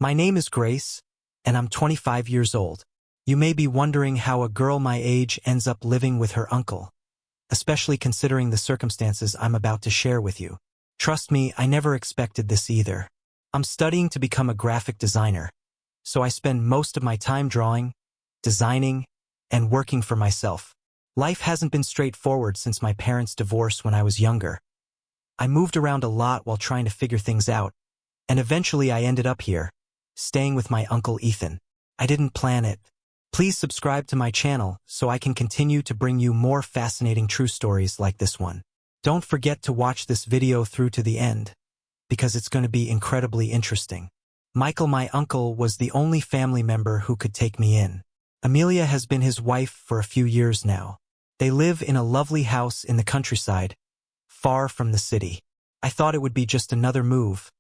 My name is Grace, and I'm 25 years old. You may be wondering how a girl my age ends up living with her uncle, especially considering the circumstances I'm about to share with you. Trust me, I never expected this either. I'm studying to become a graphic designer, so I spend most of my time drawing, designing, and working for myself. Life hasn't been straightforward since my parents' divorce when I was younger. I moved around a lot while trying to figure things out, and eventually I ended up here, staying with my Uncle Ethan. I didn't plan it. Please subscribe to my channel so I can continue to bring you more fascinating true stories like this one. Don't forget to watch this video through to the end, because it's going to be incredibly interesting. Michael, my uncle, was the only family member who could take me in. Amelia has been his wife for a few years now. They live in a lovely house in the countryside, far from the city. I thought it would be just another move,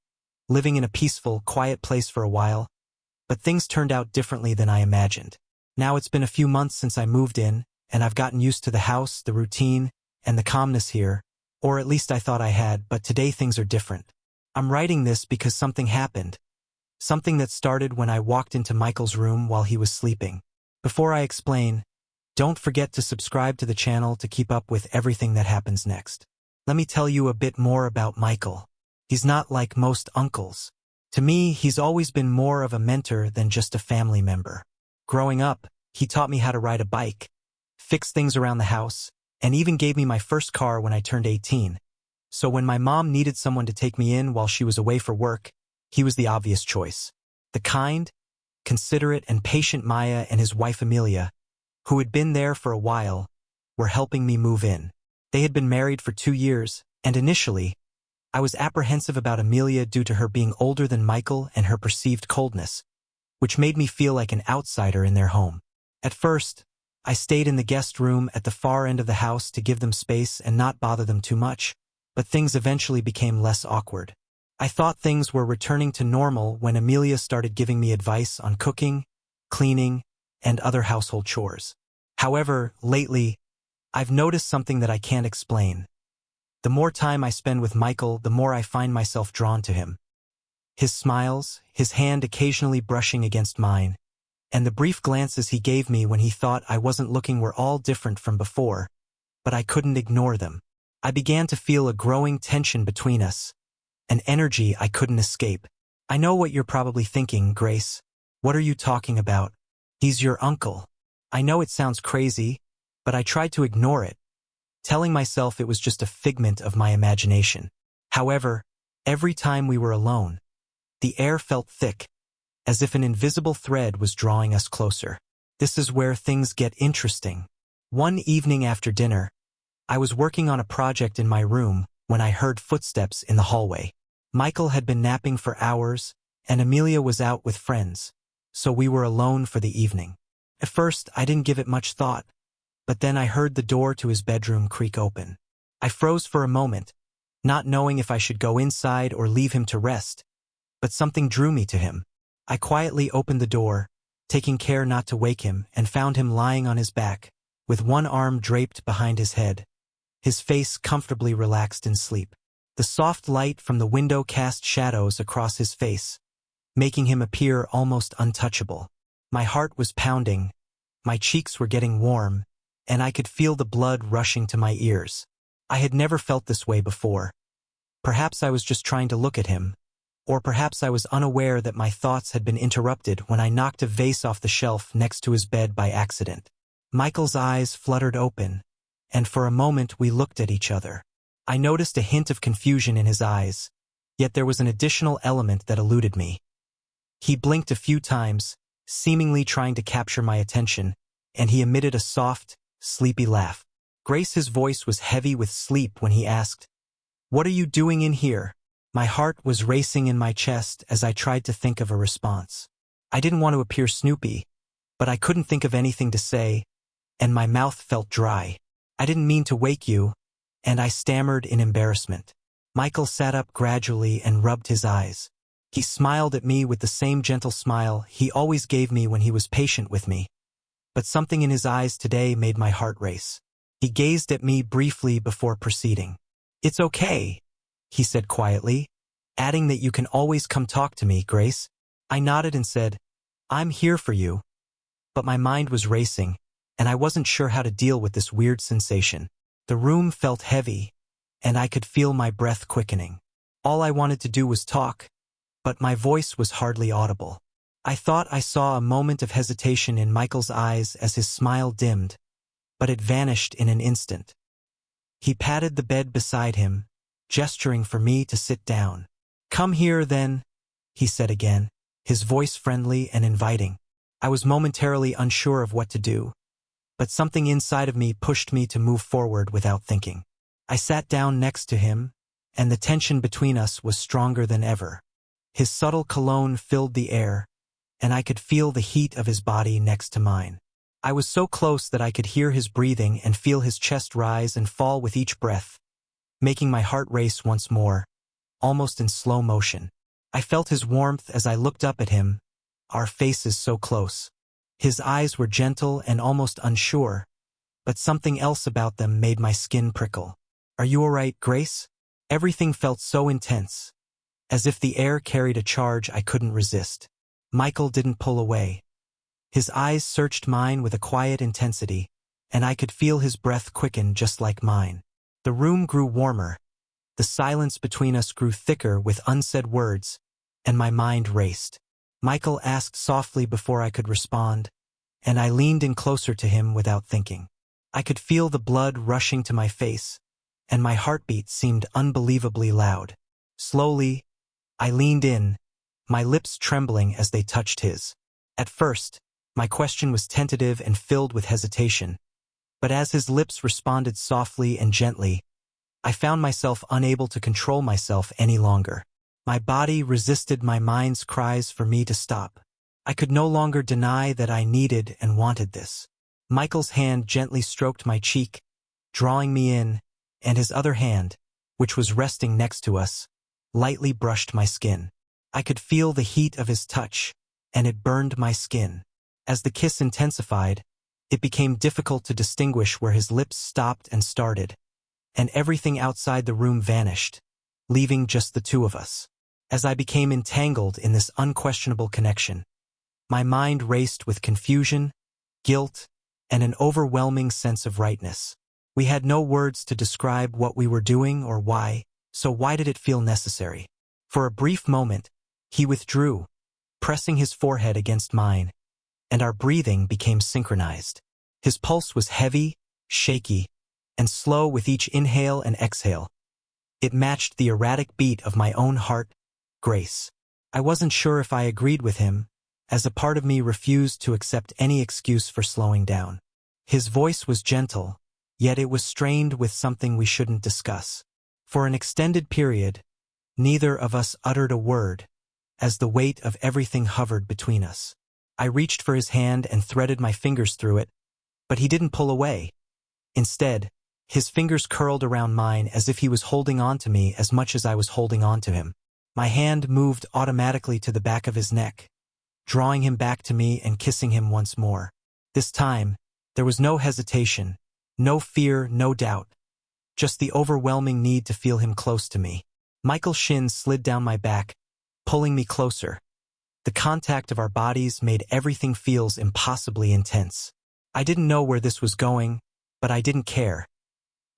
living in a peaceful, quiet place for a while, but things turned out differently than I imagined. Now it's been a few months since I moved in, and I've gotten used to the house, the routine, and the calmness here, or at least I thought I had, but today things are different. I'm writing this because something happened. Something that started when I walked into Michael's room while he was sleeping. Before I explain, don't forget to subscribe to the channel to keep up with everything that happens next. Let me tell you a bit more about Michael. He's not like most uncles. To me, he's always been more of a mentor than just a family member. Growing up, he taught me how to ride a bike, fix things around the house, and even gave me my first car when I turned 18. So when my mom needed someone to take me in while she was away for work, he was the obvious choice. The kind, considerate, and patient Maya and his wife Amelia, who had been there for a while, were helping me move in. They had been married for 2 years, and initially, I was apprehensive about Amelia due to her being older than Michael and her perceived coldness, which made me feel like an outsider in their home. At first, I stayed in the guest room at the far end of the house to give them space and not bother them too much, but things eventually became less awkward. I thought things were returning to normal when Amelia started giving me advice on cooking, cleaning, and other household chores. However, lately, I've noticed something that I can't explain. The more time I spend with Michael, the more I find myself drawn to him. His smiles, his hand occasionally brushing against mine, and the brief glances he gave me when he thought I wasn't looking were all different from before, but I couldn't ignore them. I began to feel a growing tension between us, an energy I couldn't escape. I know what you're probably thinking, Grace. What are you talking about? He's your uncle. I know it sounds crazy, but I tried to ignore it, telling myself it was just a figment of my imagination. However, every time we were alone, the air felt thick, as if an invisible thread was drawing us closer. This is where things get interesting. One evening after dinner, I was working on a project in my room when I heard footsteps in the hallway. Michael had been napping for hours, and Amelia was out with friends, so we were alone for the evening. At first, I didn't give it much thought, but then I heard the door to his bedroom creak open. I froze for a moment, not knowing if I should go inside or leave him to rest, but something drew me to him. I quietly opened the door, taking care not to wake him, and found him lying on his back, with one arm draped behind his head, his face comfortably relaxed in sleep. The soft light from the window cast shadows across his face, making him appear almost untouchable. My heart was pounding, my cheeks were getting warm, and I could feel the blood rushing to my ears. I had never felt this way before. Perhaps I was just trying to look at him, or perhaps I was unaware that my thoughts had been interrupted when I knocked a vase off the shelf next to his bed by accident. Michael's eyes fluttered open, and for a moment we looked at each other. I noticed a hint of confusion in his eyes, yet there was an additional element that eluded me. He blinked a few times, seemingly trying to capture my attention, and he emitted a soft, sleepy laugh. Grace's voice was heavy with sleep when he asked, "What are you doing in here?" My heart was racing in my chest as I tried to think of a response. I didn't want to appear snoopy, but I couldn't think of anything to say, and my mouth felt dry. "I didn't mean to wake you," and I stammered in embarrassment. Michael sat up gradually and rubbed his eyes. He smiled at me with the same gentle smile he always gave me when he was patient with me, but something in his eyes today made my heart race. He gazed at me briefly before proceeding. "It's okay," he said quietly, adding that you can always come talk to me, Grace. I nodded and said, "I'm here for you." But my mind was racing, and I wasn't sure how to deal with this weird sensation. The room felt heavy, and I could feel my breath quickening. All I wanted to do was talk, but my voice was hardly audible. I thought I saw a moment of hesitation in Michael's eyes as his smile dimmed, but it vanished in an instant. He patted the bed beside him, gesturing for me to sit down. "Come here, then," he said again, his voice friendly and inviting. I was momentarily unsure of what to do, but something inside of me pushed me to move forward without thinking. I sat down next to him, and the tension between us was stronger than ever. His subtle cologne filled the air, and I could feel the heat of his body next to mine. I was so close that I could hear his breathing and feel his chest rise and fall with each breath, making my heart race once more, almost in slow motion. I felt his warmth as I looked up at him, our faces so close. His eyes were gentle and almost unsure, but something else about them made my skin prickle. "Are you all right, Grace?" Everything felt so intense, as if the air carried a charge I couldn't resist. Michael didn't pull away. His eyes searched mine with a quiet intensity, and I could feel his breath quicken just like mine. The room grew warmer. The silence between us grew thicker with unsaid words, and my mind raced. Michael asked softly before I could respond, and I leaned in closer to him without thinking. I could feel the blood rushing to my face, and my heartbeat seemed unbelievably loud. Slowly, I leaned in, my lips trembling as they touched his. At first, my question was tentative and filled with hesitation, but as his lips responded softly and gently, I found myself unable to control myself any longer. My body resisted my mind's cries for me to stop. I could no longer deny that I needed and wanted this. Michael's hand gently stroked my cheek, drawing me in, and his other hand, which was resting next to us, lightly brushed my skin. I could feel the heat of his touch, and it burned my skin. As the kiss intensified, it became difficult to distinguish where his lips stopped and started, and everything outside the room vanished, leaving just the two of us. As I became entangled in this unquestionable connection, my mind raced with confusion, guilt, and an overwhelming sense of rightness. We had no words to describe what we were doing or why, so why did it feel necessary? For a brief moment, he withdrew, pressing his forehead against mine, and our breathing became synchronized. His pulse was heavy, shaky, and slow with each inhale and exhale. It matched the erratic beat of my own heart, Grace. I wasn't sure if I agreed with him, as a part of me refused to accept any excuse for slowing down. His voice was gentle, yet it was strained with something we shouldn't discuss. For an extended period, neither of us uttered a word, as the weight of everything hovered between us. I reached for his hand and threaded my fingers through it, but he didn't pull away. Instead, his fingers curled around mine as if he was holding on to me as much as I was holding on to him. My hand moved automatically to the back of his neck, drawing him back to me and kissing him once more. This time, there was no hesitation, no fear, no doubt, just the overwhelming need to feel him close to me. Michael's shin slid down my back, pulling me closer. The contact of our bodies made everything feel impossibly intense. I didn't know where this was going, but I didn't care.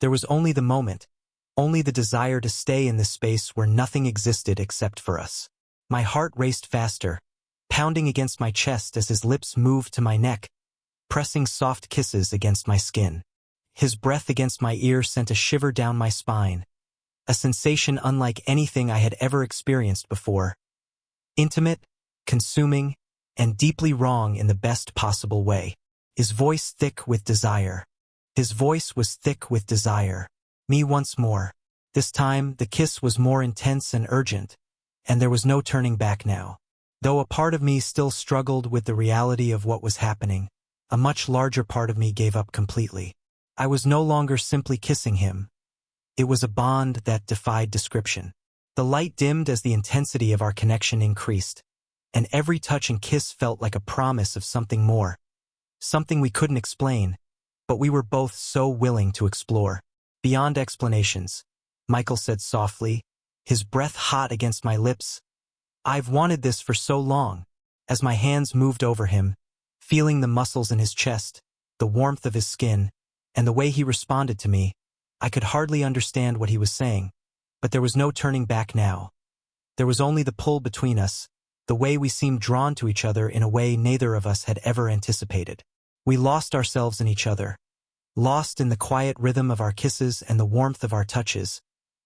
There was only the moment, only the desire to stay in this space where nothing existed except for us. My heart raced faster, pounding against my chest as his lips moved to my neck, pressing soft kisses against my skin. His breath against my ear sent a shiver down my spine, a sensation unlike anything I had ever experienced before. Intimate, consuming, and deeply wrong in the best possible way. His voice thick with desire. His voice was thick with desire. Me once more. This time, the kiss was more intense and urgent, and there was no turning back now. Though a part of me still struggled with the reality of what was happening, a much larger part of me gave up completely. I was no longer simply kissing him. It was a bond that defied description. The light dimmed as the intensity of our connection increased, and every touch and kiss felt like a promise of something more. Something we couldn't explain, but we were both so willing to explore. Beyond explanations, Michael said softly, his breath hot against my lips. "I've wanted this for so long. As my hands moved over him, feeling the muscles in his chest, the warmth of his skin, and the way he responded to me, I could hardly understand what he was saying, but there was no turning back now. There was only the pull between us, the way we seemed drawn to each other in a way neither of us had ever anticipated. We lost ourselves in each other, lost in the quiet rhythm of our kisses and the warmth of our touches,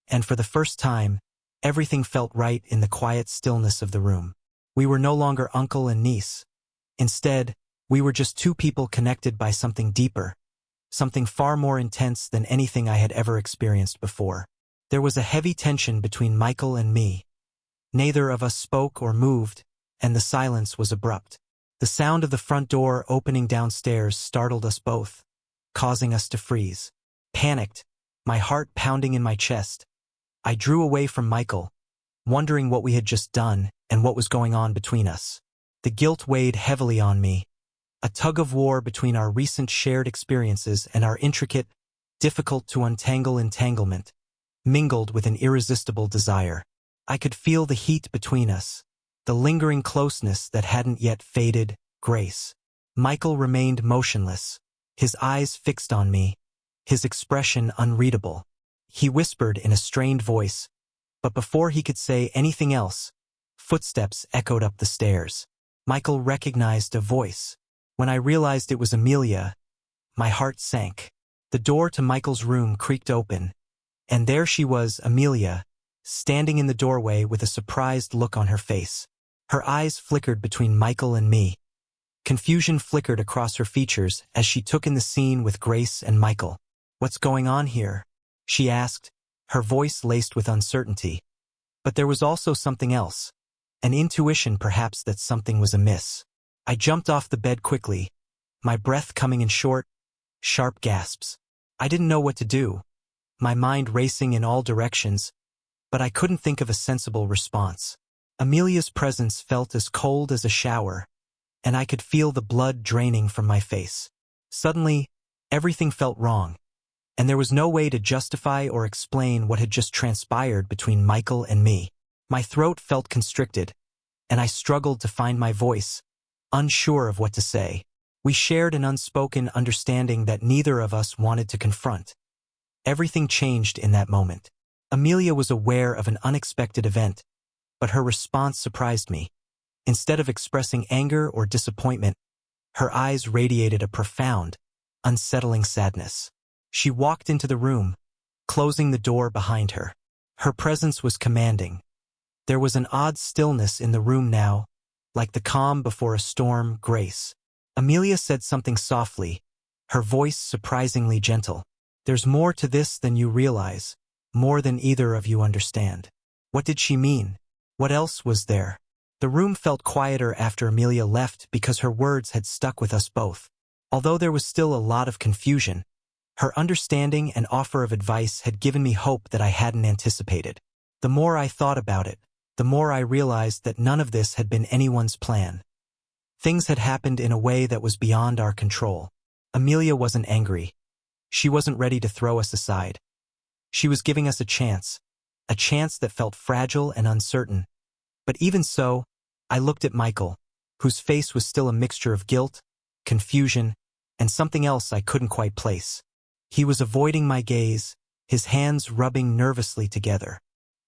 and for the first time, everything felt right in the quiet stillness of the room. We were no longer uncle and niece. Instead, we were just two people connected by something deeper, something far more intense than anything I had ever experienced before. There was a heavy tension between Michael and me. Neither of us spoke or moved, and the silence was abrupt. The sound of the front door opening downstairs startled us both, causing us to freeze. Panicked, my heart pounding in my chest, I drew away from Michael, wondering what we had just done and what was going on between us. The guilt weighed heavily on me, a tug-of-war between our recent shared experiences and our intricate, difficult-to-untangle entanglement, mingled with an irresistible desire. I could feel the heat between us, the lingering closeness that hadn't yet faded. Grace. Michael remained motionless, his eyes fixed on me, his expression unreadable. He whispered in a strained voice, but before he could say anything else, footsteps echoed up the stairs. Michael recognized a voice. When I realized it was Amelia, my heart sank. The door to Michael's room creaked open, and there she was, Amelia, standing in the doorway with a surprised look on her face. Her eyes flickered between Michael and me. Confusion flickered across her features as she took in the scene with Grace and Michael. "What's going on here?" she asked, her voice laced with uncertainty. But there was also something else, an intuition perhaps that something was amiss. I jumped off the bed quickly, my breath coming in short, sharp gasps. I didn't know what to do, my mind racing in all directions, but I couldn't think of a sensible response. Amelia's presence felt as cold as a shower, and I could feel the blood draining from my face. Suddenly, everything felt wrong, and there was no way to justify or explain what had just transpired between Michael and me. My throat felt constricted, and I struggled to find my voice, unsure of what to say. We shared an unspoken understanding that neither of us wanted to confront. Everything changed in that moment. Amelia was aware of an unexpected event, but her response surprised me. Instead of expressing anger or disappointment, her eyes radiated a profound, unsettling sadness. She walked into the room, closing the door behind her. Her presence was commanding. There was an odd stillness in the room now, like the calm before a storm. "Grace." Amelia said something softly, her voice surprisingly gentle. "There's more to this than you realize, more than either of you understand." What did she mean? What else was there? The room felt quieter after Amelia left because her words had stuck with us both. Although there was still a lot of confusion, her understanding and offer of advice had given me hope that I hadn't anticipated. The more I thought about it, the more I realized that none of this had been anyone's plan. Things had happened in a way that was beyond our control. Amelia wasn't angry. She wasn't ready to throw us aside. She was giving us a chance that felt fragile and uncertain. But even so, I looked at Michael, whose face was still a mixture of guilt, confusion, and something else I couldn't quite place. He was avoiding my gaze, his hands rubbing nervously together.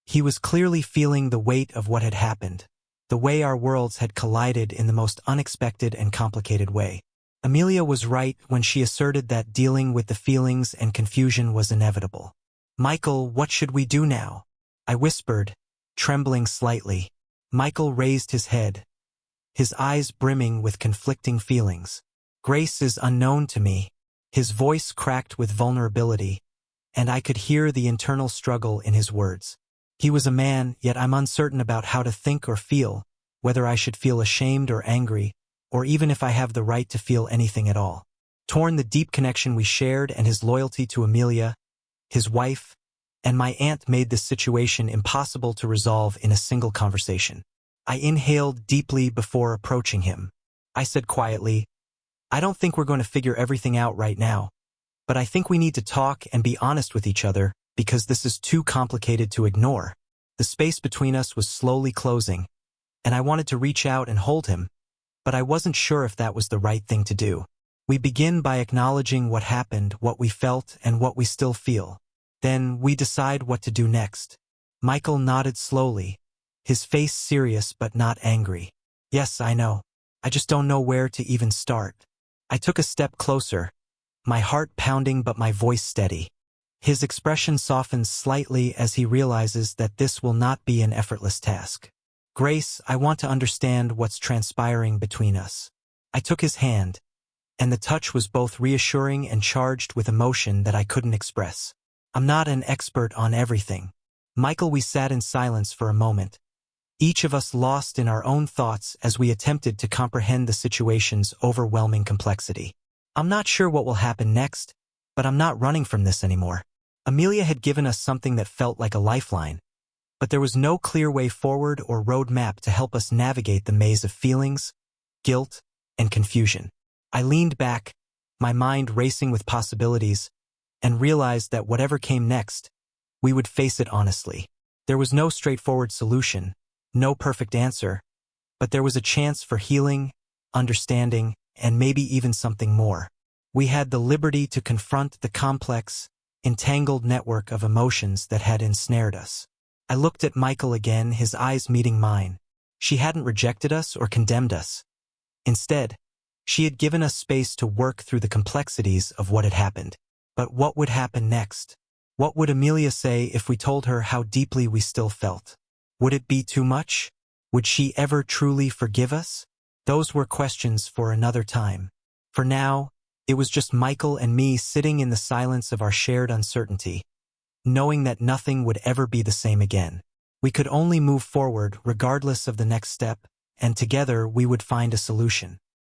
He was clearly feeling the weight of what had happened, the way our worlds had collided in the most unexpected and complicated way. Amelia was right when she asserted that dealing with the feelings and confusion was inevitable. "Michael, what should we do now?" I whispered, trembling slightly. Michael raised his head, his eyes brimming with conflicting feelings. "Grace is unknown to me." His voice cracked with vulnerability, and I could hear the internal struggle in his words. He was a man, yet I'm uncertain about how to think or feel, whether I should feel ashamed or angry, or even if I have the right to feel anything at all. Torn, the deep connection we shared and his loyalty to Amelia, his wife, and my aunt made this situation impossible to resolve in a single conversation. I inhaled deeply before approaching him. I said quietly, "I don't think we're going to figure everything out right now, but I think we need to talk and be honest with each other because this is too complicated to ignore." The space between us was slowly closing, and I wanted to reach out and hold him, but I wasn't sure if that was the right thing to do. We begin by acknowledging what happened, what we felt, and what we still feel. Then we decide what to do next. Michael nodded slowly, his face serious but not angry. Yes, I know. I just don't know where to even start. I took a step closer, my heart pounding but my voice steady. His expression softens slightly as he realizes that this will not be an effortless task. Grace, I want to understand what's transpiring between us. I took his hand, and the touch was both reassuring and charged with emotion that I couldn't express. I'm not an expert on everything. Michael, we sat in silence for a moment, each of us lost in our own thoughts as we attempted to comprehend the situation's overwhelming complexity. I'm not sure what will happen next, but I'm not running from this anymore. Amelia had given us something that felt like a lifeline, but there was no clear way forward or roadmap to help us navigate the maze of feelings, guilt, and confusion. I leaned back, my mind racing with possibilities, and realized that whatever came next, we would face it honestly. There was no straightforward solution, no perfect answer, but there was a chance for healing, understanding, and maybe even something more. We had the liberty to confront the complex, entangled network of emotions that had ensnared us. I looked at Michael again, his eyes meeting mine. She hadn't rejected us or condemned us. Instead, she had given us space to work through the complexities of what had happened. But what would happen next? What would Amelia say if we told her how deeply we still felt? Would it be too much? Would she ever truly forgive us? Those were questions for another time. For now, it was just Michael and me sitting in the silence of our shared uncertainty, knowing that nothing would ever be the same again. We could only move forward regardless of the next step, and together we would find a solution.